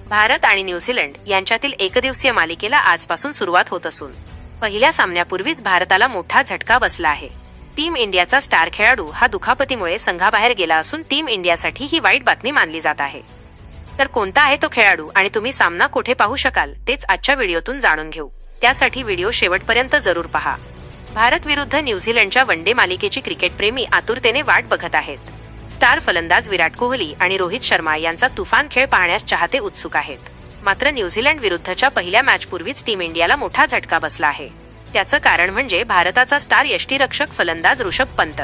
भारत आणि न्यूझीलंड यांच्यातील एकदिवसीय मालिकेला आजपासून सुरुवात होत असून पहिल्या सामन्यापूर्वीच भारताला मोठा झटका बसला आहे. टीम इंडियाचा स्टार खेळाडू हा दुखापतीमुळे संघाबाहेर गेला असून टीम इंडियासाठी ही वाईट बातमी मानली जात आहे. तर कोणता आहे तो खेळाडू आणि तुम्ही सामना कुठे पाहू शकाल तेच आजच्या व्हिडिओतून जाणून घेऊ. त्यासाठी व्हिडिओ शेवटपर्यंत जरूर पहा. भारत विरुद्ध न्यूझीलंडच्या वनडे मालिकेची क्रिकेटप्रेमी आतुरतेने वाट बघत आहेत. स्टार फलंदाज विराट कोहली आणि रोहित शर्मा यांचा तुफान खेळ पाहण्यास चाहते उत्सुक आहेत. मात्र न्यूझीलंड विरुद्धच्या पहिल्या मॅचपूर्वीच टीम इंडियाला मोठा झटका बसला आहे. त्याचं कारण म्हणजे भारताचा स्टार यष्टीरक्षक फलंदाज ऋषभ पंत.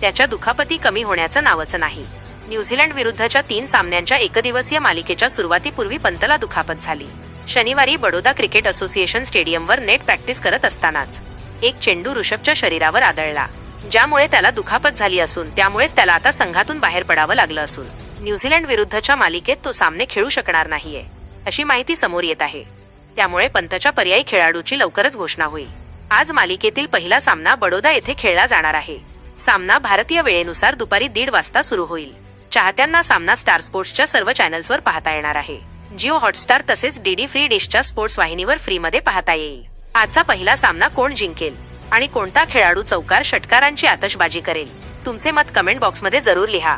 त्याच्या दुखापती कमी होण्याचं नावच नाही. न्यूझीलंड विरुद्धच्या 3 सामन्यांच्या एकदिवसीय मालिकेच्या सुरुवातीपूर्वी पंतला दुखापत झाली. शनिवारी बडोदा क्रिकेट असोसिएशन स्टेडियमवर नेट प्रॅक्टिस करत असतानाच एक चेंडू ऋषभच्या शरीरावर आदळला, ज्यामुळे त्याला दुखापत झाली असून त्यामुळेच त्याला आता संघातून बाहेर पडावं लागलं असून न्यूझीलंड विरुद्धच्या मालिकेत तो सामने खेळू शकणार नाहीये, अशी माहिती समोर येत आहे. त्यामुळे पंतच्या पर्यायी खेळाडूची लवकरच घोषणा होईल. आज मालिकेतील पहिला सामना बडोदा येथे खेळला जाणार आहे. सामना भारतीय वेळेनुसार दुपारी 1:30 वाजता सुरू होईल. चाहत्यांना सामना स्टार स्पोर्ट्सच्या सर्व चॅनल्सवर पाहता येणार आहे. जिओ हॉटस्टार तसेच डीडी फ्री डिशच्या स्पोर्ट्स वाहिनीवर फ्रीमध्ये पाहता येईल. आजचा पहिला सामना कोण जिंकेल आणि कोणता खेळाडू चौकार षटकारांची आतषबाजी करेल, तुमचे मत कमेंट बॉक्समध्ये जरूर लिहा.